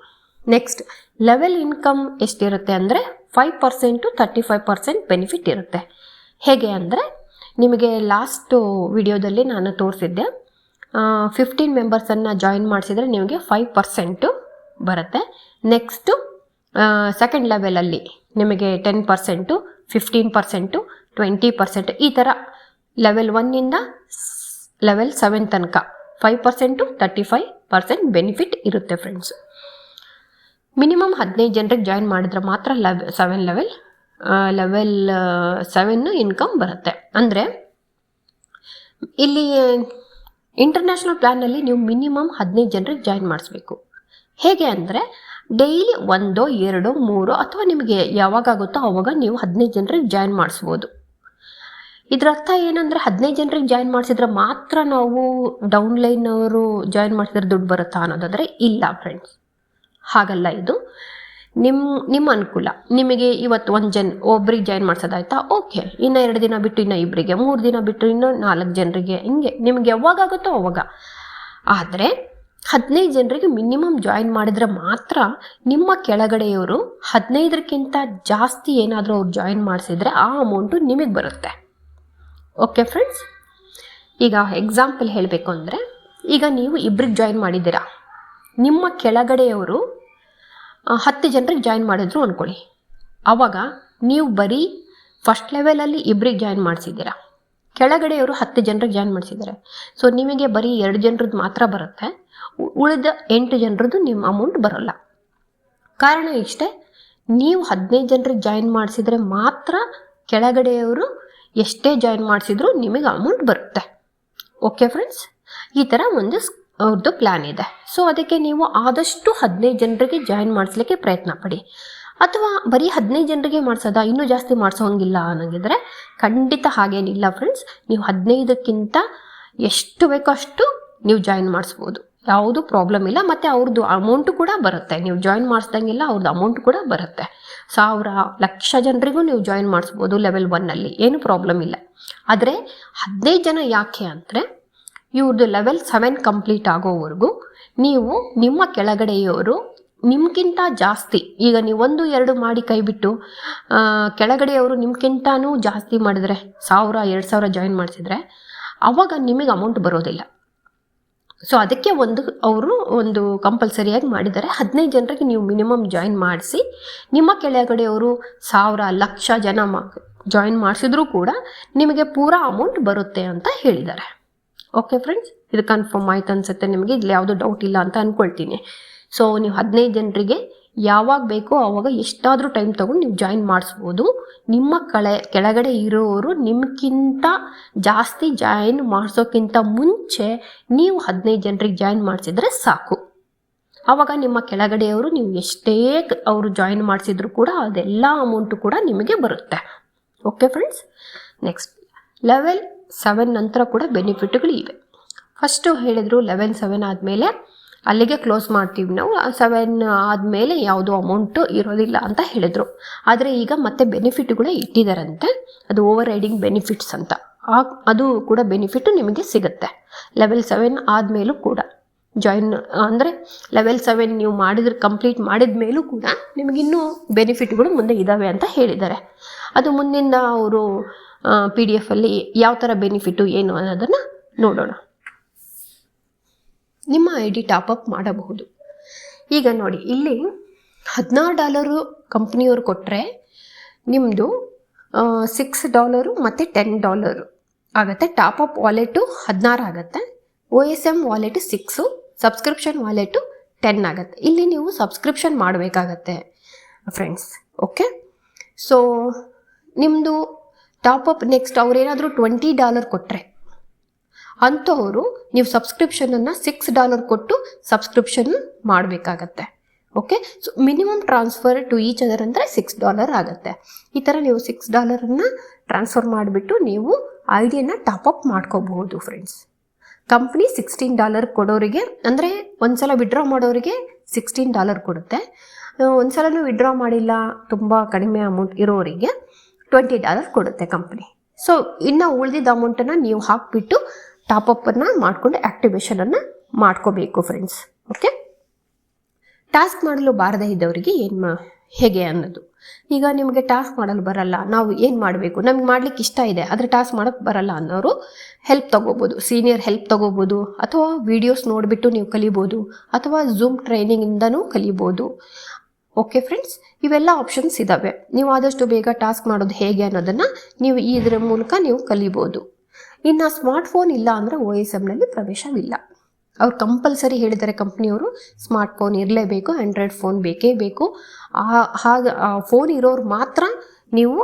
ನೆಕ್ಸ್ಟ್ ಲೆವೆಲ್ ಇನ್ಕಮ್ ಎಷ್ಟಿರುತ್ತೆ ಅಂದರೆ 5% to 35% ಬೆನಿಫಿಟ್ ಇರುತ್ತೆ. ಹೇಗೆ ಅಂದರೆ ನಿಮಗೆ ಲಾಸ್ಟು ವಿಡಿಯೋದಲ್ಲಿ ನಾನು ತೋರಿಸಿದ್ದೆ, 15 ಮೆಂಬರ್ಸನ್ನು ಜಾಯಿನ್ ಮಾಡಿಸಿದರೆ ನಿಮಗೆ 5% ಬರುತ್ತೆ. ನೆಕ್ಸ್ಟು ಸೆಕೆಂಡ್ ಲೆವೆಲಲ್ಲಿ ನಿಮಗೆ 10%, 15%, 20% ಈ ಥರ ಲೆವೆಲ್ 1ಇಂದ ಲೆವೆಲ್ 7 ತನಕ 5% to 35% ಬೆನಿಫಿಟ್ ಇರುತ್ತೆ ಫ್ರೆಂಡ್ಸ್. ಮಿನಿಮಮ್ 15 ಜನರಿಗೆ ಜಾಯಿನ್ ಮಾಡಿದ್ರೆ ಮಾತ್ರ ಲೆವೆಲ್ 7 ಇನ್ಕಮ್ ಬರುತ್ತೆ. ಅಂದರೆ ಇಲ್ಲಿ ಇಂಟರ್ನ್ಯಾಷನಲ್ ಪ್ಲ್ಯಾನಲ್ಲಿ ನೀವು ಮಿನಿಮಮ್ 15 ಜನರಿಗೆ ಜಾಯಿನ್ ಮಾಡಿಸ್ಬೇಕು. ಹೇಗೆ ಅಂದರೆ ಡೈಲಿ 1, 2, 3 ಅಥವಾ ನಿಮಗೆ ಯಾವಾಗಾಗುತ್ತೋ ಆವಾಗ ನೀವು 15 ಜನರಿಗೆ ಜಾಯಿನ್ ಮಾಡಿಸ್ಬೋದು. ಇದರ ಅರ್ಥ ಏನಂದರೆ 15 ಜನರಿಗೆ ಜಾಯಿನ್ ಮಾಡಿಸಿದ್ರೆ ಮಾತ್ರ ನಾವು ಡೌನ್ಲೈನವರು ಜಾಯಿನ್ ಮಾಡಿಸಿದ್ರೆ ದುಡ್ಡು ಬರುತ್ತಾ ಅನ್ನೋದಾದರೆ ಇಲ್ಲ ಫ್ರೆಂಡ್ಸ್, ಹಾಗಲ್ಲ. ಇದು ನಿಮ್ಮ ಅನುಕೂಲ. ನಿಮಗೆ ಇವತ್ತು ಒಬ್ರಿಗೆ ಜಾಯಿನ್ ಮಾಡಿಸೋದಾಯ್ತಾ, ಓಕೆ, ಇನ್ನು 2 ದಿನ ಬಿಟ್ಟು ಇನ್ನೂ ಇಬ್ಬರಿಗೆ, 3 ದಿನ ಬಿಟ್ಟು ಇನ್ನೂ 4 ಜನರಿಗೆ, ಹಿಂಗೆ ನಿಮಗೆ ಯಾವಾಗಾಗುತ್ತೋ ಅವಾಗ. ಆದರೆ 15 ಜನರಿಗೆ ಮಿನಿಮಮ್ ಜಾಯಿನ್ ಮಾಡಿದರೆ ಮಾತ್ರ ನಿಮ್ಮ ಕೆಳಗಡೆಯವರು 15ಕ್ಕಿಂತ ಜಾಸ್ತಿ ಏನಾದರೂ ಅವ್ರು ಜಾಯಿನ್ ಮಾಡಿಸಿದ್ರೆ ಆ ಅಮೌಂಟು ನಿಮಗೆ ಬರುತ್ತೆ. ಓಕೆ ಫ್ರೆಂಡ್ಸ್, ಈಗ ಎಕ್ಸಾಂಪಲ್ ಹೇಳಬೇಕು ಅಂದರೆ ಈಗ ನೀವು ಇಬ್ಬರಿಗೆ ಜಾಯಿನ್ ಮಾಡಿದ್ದೀರಾ, ನಿಮ್ಮ ಕೆಳಗಡೆಯವರು 10 ಜನರಿಗೆ ಜಾಯಿನ್ ಮಾಡಿದ್ರು ಅಂದ್ಕೊಳ್ಳಿ. ಆವಾಗ ನೀವು ಬರೀ ಫಸ್ಟ್ ಲೆವೆಲಲ್ಲಿ ಇಬ್ಬರಿಗೆ ಜಾಯಿನ್ ಮಾಡಿಸಿದ್ದೀರಾ, ಕೆಳಗಡೆಯವರು 10 ಜನರಿಗೆ ಜಾಯಿನ್ ಮಾಡಿಸಿದ್ದಾರೆ. ಸೊ ನಿಮಗೆ ಬರೀ 2 ಜನರದ್ದು ಮಾತ್ರ ಬರುತ್ತೆ, ಉಳಿದ 8 ಜನರದ್ದು ನಿಮ್ಮ ಅಮೌಂಟ್ ಬರೋಲ್ಲ. ಕಾರಣ ಇಷ್ಟೇ, ನೀವು 15 ಜನರಿಗೆ ಜಾಯಿನ್ ಮಾಡಿಸಿದರೆ ಮಾತ್ರ ಕೆಳಗಡೆಯವರು ಎಷ್ಟೇ ಜಾಯಿನ್ ಮಾಡಿಸಿದ್ರು ನಿಮಗೆ ಅಮೌಂಟ್ ಬರುತ್ತೆ. ಓಕೆ ಫ್ರೆಂಡ್ಸ್, ಈ ಥರ ಒಂದು ಅವ್ರದ್ದು ಪ್ಲ್ಯಾನ್ ಇದೆ. ಸೊ ಅದಕ್ಕೆ ನೀವು ಆದಷ್ಟು 15 ಜನರಿಗೆ ಜಾಯಿನ್ ಮಾಡಿಸ್ಲಿಕ್ಕೆ ಪ್ರಯತ್ನ ಪಡಿ. ಅಥವಾ ಬರೀ 15 ಜನರಿಗೆ ಮಾಡಿಸೋದಾ, ಇನ್ನೂ ಜಾಸ್ತಿ ಮಾಡಿಸೋಂಗಿಲ್ಲ ಅನ್ನೋಂಗಿದ್ರೆ ಖಂಡಿತ ಹಾಗೇನಿಲ್ಲ ಫ್ರೆಂಡ್ಸ್. ನೀವು 15ಕ್ಕಿಂತ ಎಷ್ಟು ಬೇಕೋ ಅಷ್ಟು ನೀವು ಜಾಯಿನ್ ಮಾಡಿಸ್ಬೋದು, ಯಾವುದೂ ಪ್ರಾಬ್ಲಮ್ ಇಲ್ಲ. ಮತ್ತು ಅವ್ರದ್ದು ಅಮೌಂಟು ಕೂಡ ಬರುತ್ತೆ, ನೀವು ಜಾಯಿನ್ ಮಾಡಿಸ್ದಂಗೆಲ್ಲ ಅವ್ರದ್ದು ಅಮೌಂಟ್ ಕೂಡ ಬರುತ್ತೆ. 1000 ಲಕ್ಷ ಜನರಿಗೂ ನೀವು ಜಾಯಿನ್ ಮಾಡಿಸ್ಬೋದು ಲೆವೆಲ್ 1ಅಲ್ಲಿ, ಏನು ಪ್ರಾಬ್ಲಮ್ ಇಲ್ಲ. ಆದರೆ 15 ಜನ ಯಾಕೆ ಅಂದರೆ ಇವ್ರದ್ದು ಲೆವೆಲ್ 7 ಕಂಪ್ಲೀಟ್ ಆಗೋವರೆಗೂ ನೀವು ನಿಮ್ಮ ಕೆಳಗಡೆಯವರು ನಿಮ್ಗಿಂತ ಜಾಸ್ತಿ, ಈಗ ನೀವು 1, 2 ಮಾಡಿ ಕೈಬಿಟ್ಟು ಕೆಳಗಡೆಯವರು ನಿಮ್ಗಿಂತನೂ ಜಾಸ್ತಿ ಮಾಡಿದ್ರೆ 1000, 2000 ಜಾಯಿನ್ ಮಾಡಿಸಿದ್ರೆ ಆವಾಗ ನಿಮಗೆ ಅಮೌಂಟ್ ಬರೋದಿಲ್ಲ. ಸೊ ಅದಕ್ಕೆ ಅವರು ಒಂದು ಕಂಪಲ್ಸರಿಯಾಗಿ ಮಾಡಿದ್ದಾರೆ, 15 ಜನರಿಗೆ ನೀವು ಮಿನಿಮಮ್ ಜಾಯಿನ್ ಮಾಡಿಸಿ ನಿಮ್ಮ ಕೆಳಗಡೆಯವರು 1000 ಲಕ್ಷ ಜನ ಜಾಯಿನ್ ಮಾಡಿಸಿದ್ರೂ ಕೂಡ ನಿಮಗೆ ಪೂರಾ ಅಮೌಂಟ್ ಬರುತ್ತೆ ಅಂತ ಹೇಳಿದ್ದಾರೆ. ಓಕೆ ಫ್ರೆಂಡ್ಸ್, ಇದು ಕನ್ಫರ್ಮ್ ಆಯ್ತು ಅನ್ಸುತ್ತೆ ನಿಮಗೆ, ಇಲ್ಲಿ ಯಾವುದೂ ಡೌಟ್ ಇಲ್ಲ ಅಂತ ಅಂದ್ಕೊಳ್ತೀನಿ. ಸೊ ನೀವು 15 ಜನರಿಗೆ ಯಾವಾಗ ಬೇಕೋ ಆವಾಗ ಎಷ್ಟಾದರೂ ಟೈಮ್ ತೊಗೊಂಡು ನೀವು ಜಾಯಿನ್ ಮಾಡಿಸ್ಬೋದು. ನಿಮ್ಮ ಕೆಳಗಡೆ ಇರೋರು ನಿಮ್ಗಿಂತ ಜಾಸ್ತಿ ಜಾಯಿನ್ ಮಾಡಿಸೋಕ್ಕಿಂತ ಮುಂಚೆ ನೀವು 15 ಜನರಿಗೆ ಜಾಯಿನ್ ಮಾಡಿಸಿದ್ರೆ ಸಾಕು. ಆವಾಗ ನಿಮ್ಮ ಕೆಳಗಡೆಯವರು ನೀವು ಎಷ್ಟೇ ಅವರು ಜಾಯಿನ್ ಮಾಡಿಸಿದ್ರು ಕೂಡ ಅದೆಲ್ಲ ಅಮೌಂಟು ಕೂಡ ನಿಮಗೆ ಬರುತ್ತೆ. ಓಕೆ ಫ್ರೆಂಡ್ಸ್, ನೆಕ್ಸ್ಟ್ ಲೆವೆಲ್ 7 ನಂತರ ಕೂಡ ಬೆನಿಫಿಟ್ಗಳು ಇವೆ. ಫಸ್ಟು ಹೇಳಿದರು ಲೆವೆಲ್ 7 ಆದಮೇಲೆ ಅಲ್ಲಿಗೆ ಕ್ಲೋಸ್ ಮಾಡ್ತೀವಿ ನಾವು, 7 ಆದಮೇಲೆ ಯಾವುದೋ ಅಮೌಂಟು ಇರೋದಿಲ್ಲ ಅಂತ ಹೇಳಿದರು. ಆದರೆ ಈಗ ಮತ್ತೆ ಬೆನಿಫಿಟ್ಗಳೇ ಇಟ್ಟಿದ್ದಾರಂತೆ, ಅದು ಓವರ್ ರೈಡಿಂಗ್ ಬೆನಿಫಿಟ್ಸ್ ಅಂತ. ಅದು ಕೂಡ ಬೆನಿಫಿಟ್ಟು ನಿಮಗೆ ಸಿಗುತ್ತೆ ಲೆವೆಲ್ 7 ಆದಮೇಲೂ ಕೂಡ. ಜಾಯಿನ್ ಅಂದರೆ ಲೆವೆಲ್ 7 ನೀವು ಕಂಪ್ಲೀಟ್ ಮಾಡಿದ ಮೇಲೂ ಕೂಡ ನಿಮಗಿನ್ನೂ ಬೆನಿಫಿಟ್ಗಳು ಮುಂದೆ ಇದ್ದಾವೆ ಅಂತ ಹೇಳಿದ್ದಾರೆ. ಅದು ಮುಂದಿನ ಅವರು PDF ಅಲ್ಲಿ ಯಾವ ಥರ ಬೆನಿಫಿಟ್ಟು ಏನು ಅನ್ನೋದನ್ನು ನೋಡೋಣ. ನಿಮ್ಮ ID ಟಾಪಪ್ ಮಾಡಬಹುದು. ಈಗ ನೋಡಿ, ಇಲ್ಲಿ $16 ಕಂಪ್ನಿಯವರು ಕೊಟ್ಟರೆ ನಿಮ್ಮದು $6 ಮತ್ತು $10 ಆಗುತ್ತೆ. ಟಾಪಪ್ ವಾಲೆಟು 16 ಆಗುತ್ತೆ, OSM ವಾಲೆಟು 6, ಸಬ್ಸ್ಕ್ರಿಪ್ಷನ್ ವಾಲೆಟು 10 ಆಗುತ್ತೆ. ಇಲ್ಲಿ ನೀವು ಸಬ್ಸ್ಕ್ರಿಪ್ಷನ್ ಮಾಡಬೇಕಾಗತ್ತೆ ಫ್ರೆಂಡ್ಸ್. ಓಕೆ, ಸೊ ನಿಮ್ಮದು ಟಾಪಪ್ ನೆಕ್ಸ್ಟ್ ಅವ್ರೇನಾದರೂ $20 ಕೊಟ್ಟರೆ ಅಂಥವರು ನೀವು ಸಬ್ಸ್ಕ್ರಿಪ್ಷನನ್ನು $6 ಕೊಟ್ಟು ಸಬ್ಸ್ಕ್ರಿಪ್ಷನ್ ಮಾಡಬೇಕಾಗತ್ತೆ. Okay, so minimum transfer to each other ಅಂದರೆ $6 ಆಗುತ್ತೆ. ಈ ಥರ ನೀವು $6 ಟ್ರಾನ್ಸ್ಫರ್ ಮಾಡಿಬಿಟ್ಟು ನೀವು ಐಡಿಯನ್ನು ಟಾಪಪ್ ಮಾಡ್ಕೋಬಹುದು ಫ್ರೆಂಡ್ಸ್. ಕಂಪ್ನಿ $16 ಕೊಡೋರಿಗೆ, ಅಂದರೆ ಒಂದು ಸಲ ವಿಡ್ರಾ ಮಾಡೋರಿಗೆ $16 ಕೊಡುತ್ತೆ. ಒಂದು ಸಲನೂ ವಿಡ್ರಾ ಮಾಡಿಲ್ಲ, ತುಂಬ ಕಡಿಮೆ ಅಮೌಂಟ್ ಇರೋರಿಗೆ $20 ಕೊಡುತ್ತೆ ಕಂಪ್ನಿ. ಸೊ ಇನ್ನು ಉಳಿದಿದ್ದ ಅಮೌಂಟನ್ನು ನೀವು ಹಾಕಿಬಿಟ್ಟು ಟಾಪಪ್ಪನ್ನು ಮಾಡಿಕೊಂಡು ಆ್ಯಕ್ಟಿವೇಷನನ್ನು ಮಾಡ್ಕೋಬೇಕು ಫ್ರೆಂಡ್ಸ್. ಓಕೆ, ಟಾಸ್ಕ್ ಮಾಡಲು ಬಾರದೇ ಇದ್ದವರಿಗೆ ಹೇಗೆ ಅನ್ನೋದು. ಈಗ ನಿಮಗೆ ಟಾಸ್ಕ್ ಮಾಡಲು ಬರಲ್ಲ, ನಾವು ಏನು ಮಾಡಬೇಕು, ನಮ್ಗೆ ಮಾಡ್ಲಿಕ್ಕೆ ಇಷ್ಟ ಇದೆ ಆದರೆ ಟಾಸ್ಕ್ ಮಾಡೋಕ್ಕೆ ಬರಲ್ಲ ಅನ್ನೋರು ಹೆಲ್ಪ್ ತೊಗೋಬೋದು, ಸೀನಿಯರ್ ಹೆಲ್ಪ್ ತೊಗೋಬೋದು, ಅಥವಾ ವೀಡಿಯೋಸ್ ನೋಡಿಬಿಟ್ಟು ನೀವು ಕಲಿಬೋದು, ಅಥವಾ ಝೂಮ್ ಟ್ರೈನಿಂಗಿಂದನೂ ಕಲಿಬೋದು. ಓಕೆ ಫ್ರೆಂಡ್ಸ್, ಇವೆಲ್ಲ ಆಪ್ಷನ್ಸ್ ಇದ್ದಾವೆ. ನೀವು ಆದಷ್ಟು ಬೇಗ ಟಾಸ್ಕ್ ಮಾಡೋದು ಹೇಗೆ ಅನ್ನೋದನ್ನು ನೀವು ಇದರ ಮೂಲಕ ನೀವು ಕಲಿಬೋದು. ಇನ್ನು ಸ್ಮಾರ್ಟ್ಫೋನ್ ಇಲ್ಲ ಅಂದರೆ OSMನಲ್ಲಿ ಪ್ರವೇಶವಿಲ್ಲ. ಅವ್ರು ಕಂಪಲ್ಸರಿ ಹೇಳಿದ್ದಾರೆ ಕಂಪ್ನಿಯವರು, ಸ್ಮಾರ್ಟ್ಫೋನ್ ಇರಲೇಬೇಕು, ಆ್ಯಂಡ್ರಾಯ್ಡ್ ಫೋನ್ ಬೇಕೇ ಬೇಕು. ಹಾಗೆ ಫೋನ್ ಇರೋರು ಮಾತ್ರ ನೀವು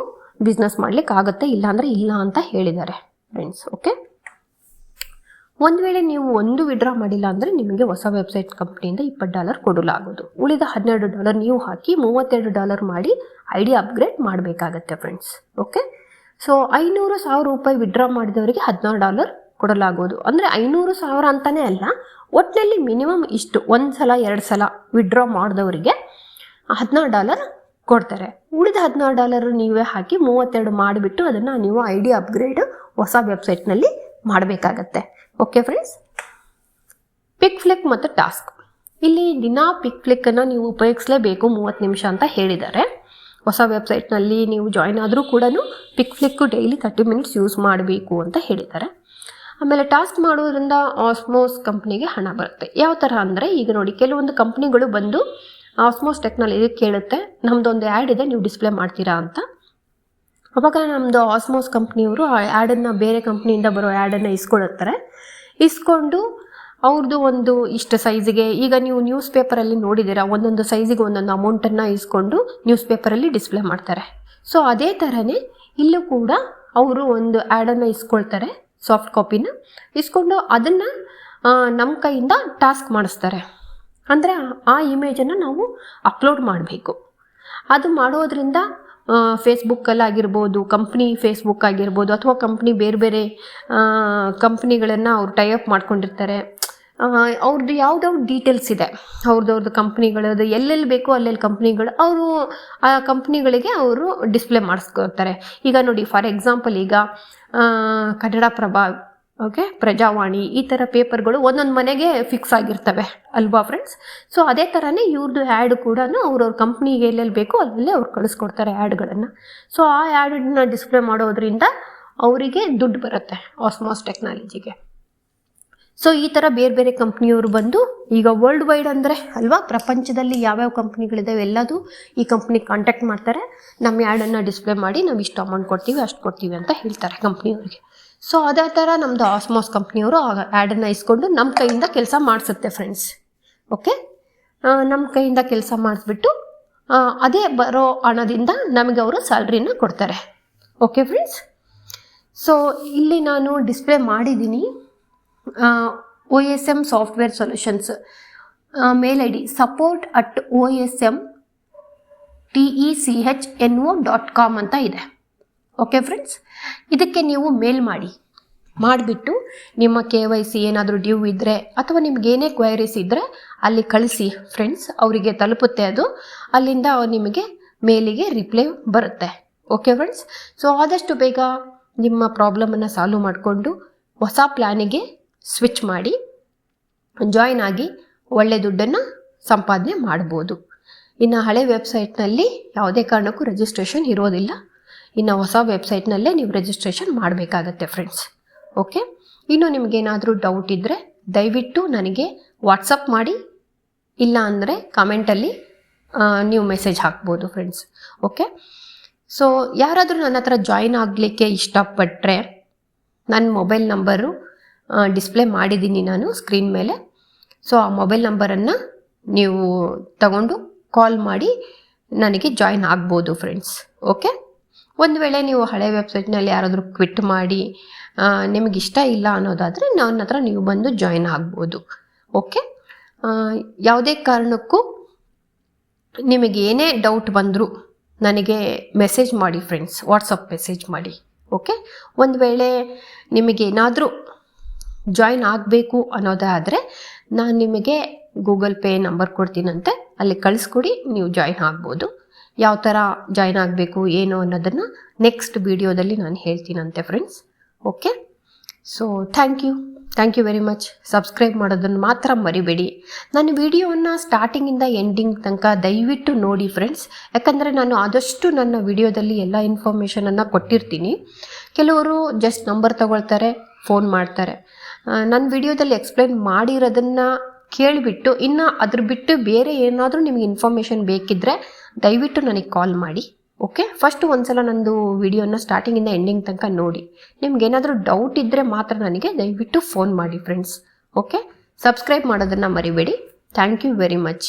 ಬಿಸ್ನೆಸ್ ಮಾಡಲಿಕ್ಕಾಗತ್ತೆ, ಇಲ್ಲಾಂದರೆ ಇಲ್ಲ ಅಂತ ಹೇಳಿದ್ದಾರೆ ಫ್ರೆಂಡ್ಸ್. ಓಕೆ, ಒಂದು ವೇಳೆ ನೀವು ಒಂದು ವಿಡ್ರಾ ಮಾಡಿಲ್ಲ ಅಂದರೆ ನಿಮಗೆ ಹೊಸ ವೆಬ್ಸೈಟ್ ಕಂಪ್ನಿಯಿಂದ $20 ಕೊಡಲಾಗೋದು. ಉಳಿದ $12 ನೀವು ಹಾಕಿ $32 ಮಾಡಿ ID ಅಪ್ಗ್ರೇಡ್ ಮಾಡಬೇಕಾಗತ್ತೆ ಫ್ರೆಂಡ್ಸ್. ಓಕೆ, ಸೊ 500,000 ರೂಪಾಯಿ ವಿಡ್ರಾ ಮಾಡಿದವರಿಗೆ $16 ಕೊಡಲಾಗೋದು. ಅಂದರೆ 500,000 ಅಂತಲೇ ಅಲ್ಲ, ಒಟ್ಟಿನಲ್ಲಿ ಮಿನಿಮಮ್ ಇಷ್ಟು 1 ಸಲ 2 ಸಲ ವಿಡ್ರಾ ಮಾಡಿದವರಿಗೆ $16 ಕೊಡ್ತಾರೆ. ಉಳಿದ $16 ನೀವೇ ಹಾಕಿ 32 ಮಾಡಿಬಿಟ್ಟು ಅದನ್ನು ನೀವು ID ಅಪ್ಗ್ರೇಡ್ ಹೊಸ ವೆಬ್ಸೈಟ್ನಲ್ಲಿ ಮಾಡಬೇಕಾಗತ್ತೆ. ಓಕೆ ಫ್ರೆಂಡ್ಸ್, ಪಿಕ್ ಫ್ಲಿಕ್ ಮತ್ತು ಟಾಸ್ಕ್. ಇಲ್ಲಿ ದಿನ ಪಿಕ್ ಫ್ಲಿಕ್ಕನ್ನು ನೀವು ಉಪಯೋಗಿಸಲೇಬೇಕು, 30 ನಿಮಿಷ ಅಂತ ಹೇಳಿದ್ದಾರೆ. ಹೊಸ ವೆಬ್ಸೈಟ್ನಲ್ಲಿ ನೀವು ಜಾಯ್ನ್ ಆದರೂ ಕೂಡ ಪಿಕ್ ಫ್ಲಿಕ್ಕು ಡೈಲಿ 30 ಮಿನಿಟ್ಸ್ ಯೂಸ್ ಮಾಡಬೇಕು ಅಂತ ಹೇಳಿದ್ದಾರೆ. ಆಮೇಲೆ ಟಾಸ್ಕ್ ಮಾಡೋದ್ರಿಂದ ಆಸ್ಮೋಸ್ ಕಂಪ್ನಿಗೆ ಹಣ ಬರುತ್ತೆ. ಯಾವ ಥರ ಅಂದರೆ, ಈಗ ನೋಡಿ, ಕೆಲವೊಂದು ಕಂಪ್ನಿಗಳು ಬಂದು ಆಸ್ಮೋಸ್ ಟೆಕ್ನಾಲಜಿ ಕೇಳುತ್ತೆ, ನಮ್ಮದೊಂದು ಆ್ಯಡ್ ಇದೆ, ನೀವು ಡಿಸ್ಪ್ಲೇ ಮಾಡ್ತೀರಾ ಅಂತ. ಅವಾಗ ನಮ್ಮದು ಆಸ್ಮೋಸ್ ಕಂಪ್ನಿಯವರು ಆ ಆ್ಯಡನ್ನು, ಬೇರೆ ಕಂಪ್ನಿಯಿಂದ ಬರೋ ಆ್ಯಡನ್ನು ಇಸ್ಕೊಂಡು ಅವ್ರದ್ದು ಒಂದು ಇಷ್ಟು ಸೈಜಿಗೆ, ಈಗ ನೀವು ನ್ಯೂಸ್ ಪೇಪರಲ್ಲಿ ನೋಡಿದ್ದೀರಾ, ಒಂದೊಂದು ಸೈಜಿಗೆ ಒಂದೊಂದು ಅಮೌಂಟನ್ನು ಇಸ್ಕೊಂಡು ನ್ಯೂಸ್ ಪೇಪರಲ್ಲಿ ಡಿಸ್ಪ್ಲೇ ಮಾಡ್ತಾರೆ. ಸೊ ಅದೇ ಥರನೇ ಇಲ್ಲೂ ಕೂಡ ಅವರು ಒಂದು ಆ್ಯಡನ್ನು ಇಸ್ಕೊಳ್ತಾರೆ, ಸಾಫ್ಟ್ ಕಾಪಿನ ಇಸ್ಕೊಂಡು ಅದನ್ನು ನಮ್ಮ ಕೈಯಿಂದ ಟಾಸ್ಕ್ ಮಾಡಿಸ್ತಾರೆ. ಅಂದರೆ ಆ ಇಮೇಜನ್ನು ನಾವು ಅಪ್ಲೋಡ್ ಮಾಡಬೇಕು. ಅದು ಮಾಡೋದ್ರಿಂದ ಫೇಸ್ಬುಕ್ಕಲ್ಲಾಗಿರ್ಬೋದು, ಕಂಪ್ನಿ ಫೇಸ್ಬುಕ್ ಆಗಿರ್ಬೋದು, ಅಥವಾ ಕಂಪ್ನಿ ಬೇರೆ ಬೇರೆ ಕಂಪ್ನಿಗಳನ್ನು ಅವ್ರು ಟೈಅಪ್ ಮಾಡ್ಕೊಂಡಿರ್ತಾರೆ. ಅವ್ರದ್ದು ಯಾವುದಾವ್ದು ಡೀಟೇಲ್ಸ್ ಇದೆ, ಅವ್ರದ್ದು ಕಂಪ್ನಿಗಳದ್ದು ಎಲ್ಲೆಲ್ಲಿ ಬೇಕೋ ಅಲ್ಲೆಲ್ಲಿ ಕಂಪ್ನಿಗಳು, ಅವರು ಆ ಕಂಪ್ನಿಗಳಿಗೆ ಅವರು ಡಿಸ್ಪ್ಲೇ ಮಾಡಿಸ್ಕೊಳ್ತಾರೆ. ಈಗ ನೋಡಿ, ಫಾರ್ ಎಕ್ಸಾಂಪಲ್ ಈಗ ಕನ್ನಡಪ್ರಭ, ಓಕೆ, ಪ್ರಜಾವಾಣಿ, ಈ ಥರ ಪೇಪರ್ಗಳು ಒಂದೊಂದು ಮನೆಗೆ ಫಿಕ್ಸ್ ಆಗಿರ್ತವೆ ಅಲ್ವಾ ಫ್ರೆಂಡ್ಸ್. ಸೊ ಅದೇ ಥರನೇ ಇವ್ರದ್ದು ಆ್ಯಡ್ ಕೂಡ ಅವ್ರವ್ರ ಕಂಪ್ನಿಗೆ ಎಲ್ಲೆಲ್ಲಿ ಬೇಕೋ ಅಲ್ಲೇ ಅವ್ರು ಕಳಿಸ್ಕೊಡ್ತಾರೆ ಆ್ಯಡ್ಗಳನ್ನು. ಸೊ ಆ ಆ್ಯಡನ್ನ ಡಿಸ್ಪ್ಲೇ ಮಾಡೋದ್ರಿಂದ ಅವರಿಗೆ ದುಡ್ಡು ಬರುತ್ತೆ ಆಸ್ಮೋಸ್ ಟೆಕ್ನಾಲಜಿಗೆ. ಸೊ ಈ ಥರ ಬೇರೆ ಬೇರೆ ಕಂಪ್ನಿಯವರು ಬಂದು, ಈಗ ವರ್ಲ್ಡ್ ವೈಡ್ ಅಂದರೆ ಅಲ್ವಾ, ಪ್ರಪಂಚದಲ್ಲಿ ಯಾವ್ಯಾವ ಕಂಪ್ನಿಗಳಿದ್ದಾವೆ ಎಲ್ಲದೂ ಈ ಕಂಪ್ನಿ ಕಾಂಟ್ಯಾಕ್ಟ್ ಮಾಡ್ತಾರೆ, ನಮ್ಮ ಆ್ಯಡನ್ನು ಡಿಸ್ಪ್ಲೇ ಮಾಡಿ ನಾವು ಇಷ್ಟು ಅಮೌಂಟ್ ಕೊಡ್ತೀವಿ, ಅಷ್ಟು ಕೊಡ್ತೀವಿ ಅಂತ ಹೇಳ್ತಾರೆ ಕಂಪ್ನಿಯವ್ರಿಗೆ. ಸೊ ಅದೇ ಥರ ನಮ್ಮದು ಆಸ್ಮಾಸ್ ಕಂಪ್ನಿಯವರು ಆ್ಯಡನ್ನು ಇಸ್ಕೊಂಡು ನಮ್ಮ ಕೈಯಿಂದ ಕೆಲಸ ಮಾಡಿಸುತ್ತೆ ಫ್ರೆಂಡ್ಸ್. ಓಕೆ, ನಮ್ಮ ಕೈಯಿಂದ ಕೆಲಸ ಮಾಡಿಸ್ಬಿಟ್ಟು ಅದೇ ಬರೋ ಹಣದಿಂದ ನಮಗೆ ಅವರು ಸ್ಯಾಲ್ರಿನ ಕೊಡ್ತಾರೆ. ಓಕೆ ಫ್ರೆಂಡ್ಸ್, ಸೊ ಇಲ್ಲಿ ನಾನು ಡಿಸ್ಪ್ಲೇ ಮಾಡಿದ್ದೀನಿ OSM ಸಾಫ್ಟ್ವೇರ್ ಸೊಲ್ಯೂಷನ್ಸ್ ಮೇಲ್ ID support@osmtechno.com ಅಂತ ಇದೆ. ಓಕೆ ಫ್ರೆಂಡ್ಸ್, ಇದಕ್ಕೆ ನೀವು ಮೇಲ್ ಮಾಡಿಬಿಟ್ಟು ನಿಮ್ಮ KYC ಏನಾದರೂ ಡ್ಯೂ ಇದ್ದರೆ ಅಥವಾ ನಿಮಗೇನೇ ಕ್ವೈರೀಸ್ ಇದ್ದರೆ ಅಲ್ಲಿ ಕಳಿಸಿ ಫ್ರೆಂಡ್ಸ್, ಅವರಿಗೆ ತಲುಪುತ್ತೆ ಅದು. ಅಲ್ಲಿಂದ ನಿಮಗೆ ಮೇಲಿಗೆ ರಿಪ್ಲೈ ಬರುತ್ತೆ. ಓಕೆ ಫ್ರೆಂಡ್ಸ್, ಸೊ ಆದಷ್ಟು ಬೇಗ ನಿಮ್ಮ ಪ್ರಾಬ್ಲಮನ್ನು ಸಾಲ್ವ್ ಮಾಡಿಕೊಂಡು ಹೊಸ ಪ್ಲ್ಯಾನಿಗೆ ಸ್ವಿಚ್ ಮಾಡಿ ಜಾಯ್ನ್ ಆಗಿ ಒಳ್ಳೆ ದುಡ್ಡನ್ನು ಸಂಪಾದನೆ ಮಾಡ್ಬೋದು. ಇನ್ನು ಹಳೆ ವೆಬ್ಸೈಟ್ನಲ್ಲಿ ಯಾವುದೇ ಕಾರಣಕ್ಕೂ ರಿಜಿಸ್ಟ್ರೇಷನ್ ಇರೋದಿಲ್ಲ. ಇನ್ನು ಹೊಸ ವೆಬ್ಸೈಟ್ನಲ್ಲೇ ನೀವು ರಿಜಿಸ್ಟ್ರೇಷನ್ ಮಾಡಬೇಕಾಗತ್ತೆ ಫ್ರೆಂಡ್ಸ್. ಓಕೆ, ಇನ್ನು ನಿಮಗೇನಾದರೂ ಡೌಟ್ ಇದ್ದರೆ ದಯವಿಟ್ಟು ನನಗೆ ವಾಟ್ಸಪ್ ಮಾಡಿ, ಇಲ್ಲ ಅಂದರೆ ಕಮೆಂಟಲ್ಲಿ ನೀವು ಮೆಸೇಜ್ ಹಾಕ್ಬೋದು ಫ್ರೆಂಡ್ಸ್. ಓಕೆ, ಸೊ ಯಾರಾದರೂ ನನ್ನ ಹತ್ರ ಜಾಯ್ನ್ ಆಗಲಿಕ್ಕೆ ಇಷ್ಟಪಟ್ಟರೆ ನನ್ನ ಮೊಬೈಲ್ ನಂಬರು ಡಿಸ್ಪ್ಲೇ ಮಾಡಿದ್ದೀನಿ ನಾನು ಸ್ಕ್ರೀನ್ ಮೇಲೆ. ಸೊ ಆ ಮೊಬೈಲ್ ನಂಬರನ್ನು ನೀವು ತಗೊಂಡು ಕಾಲ್ ಮಾಡಿ ನನಗೆ ಜಾಯ್ನ್ ಆಗ್ಬೋದು ಫ್ರೆಂಡ್ಸ್. ಓಕೆ, ಒಂದು ವೇಳೆ ನೀವು ಹಳೆ ವೆಬ್ಸೈಟ್ನಲ್ಲಿ ಯಾರಾದರೂ ಕ್ವಿಟ್ ಮಾಡಿ ನಿಮಗಿಷ್ಟ ಇಲ್ಲ ಅನ್ನೋದಾದರೆ ನನ್ನ ಹತ್ರ ನೀವು ಬಂದು ಜಾಯ್ನ್ ಆಗ್ಬೋದು. ಓಕೆ, ಯಾವುದೇ ಕಾರಣಕ್ಕೂ ನಿಮಗೆ ಏನೇ ಡೌಟ್ ಬಂದರೂ ನನಗೆ ಮೆಸೇಜ್ ಮಾಡಿ ಫ್ರೆಂಡ್ಸ್, ವಾಟ್ಸಪ್ ಮೆಸೇಜ್ ಮಾಡಿ. ಓಕೆ, ಒಂದು ವೇಳೆ ನಿಮಗೇನಾದರೂ ಜಾಯ್ನ್ ಆಗಬೇಕು ಅನ್ನೋದಾದರೆ ನಾನು ನಿಮಗೆ ಗೂಗಲ್ ಪೇ ನಂಬರ್ ಕೊಡ್ತೀನಂತೆ, ಅಲ್ಲಿ ಕಳಿಸ್ಕೊಡಿ, ನೀವು ಜಾಯ್ನ್ ಆಗ್ಬೋದು. ಯಾವ ಥರ ಜಾಯ್ನ್ ಆಗಬೇಕು ಏನು ಅನ್ನೋದನ್ನು ನೆಕ್ಸ್ಟ್ ವಿಡಿಯೋದಲ್ಲಿ ನಾನು ಹೇಳ್ತೀನಂತೆ friends. Okay, so thank you very much. Subscribe ಮಾಡೋದನ್ನು ಮಾತ್ರ ಮರಿಬೇಡಿ. ನನ್ನ ವಿಡಿಯೋವನ್ನು ಸ್ಟಾರ್ಟಿಂಗಿಂದ ಎಂಡಿಂಗ್ ತನಕ ದಯವಿಟ್ಟು ನೋಡಿ ಫ್ರೆಂಡ್ಸ್, ಯಾಕಂದರೆ ನಾನು ಆದಷ್ಟು ನನ್ನ ವಿಡಿಯೋದಲ್ಲಿ ಎಲ್ಲ ಇನ್ಫಾರ್ಮೇಷನನ್ನು ಕೊಟ್ಟಿರ್ತೀನಿ. ಕೆಲವರು ಜಸ್ಟ್ ನಂಬರ್ ತಗೊಳ್ತಾರೆ, ಫೋನ್ ಮಾಡ್ತಾರೆ. ನನ್ನ ವಿಡಿಯೋದಲ್ಲಿ ಎಕ್ಸ್ಪ್ಲೈನ್ ಮಾಡಿರೋದನ್ನು ಕೇಳಿಬಿಟ್ಟು ಇನ್ನು ಅದ್ರ ಬಿಟ್ಟು ಬೇರೆ ಏನಾದರೂ ನಿಮಗೆ ಇನ್ಫಾರ್ಮೇಷನ್ ಬೇಕಿದ್ದರೆ ದಯವಿಟ್ಟು ನನಗೆ ಕಾಲ್ ಮಾಡಿ. ಓಕೆ, ಫಸ್ಟ್ ಒಂದ್ಸಲ ನಂದು ವಿಡಿಯೋನ ಸ್ಟಾರ್ಟಿಂಗಿಂದ ಎಂಡಿಂಗ್ ತನಕ ನೋಡಿ. ನಿಮ್ಗೇನಾದರೂ ಡೌಟ್ ಇದ್ದರೆ ಮಾತ್ರ ನನಗೆ ದಯವಿಟ್ಟು ಫೋನ್ ಮಾಡಿ ಫ್ರೆಂಡ್ಸ್. ಓಕೆ, ಸಬ್ಸ್ಕ್ರೈಬ್ ಮಾಡೋದನ್ನು ಮರಿಬೇಡಿ. Thank you very much.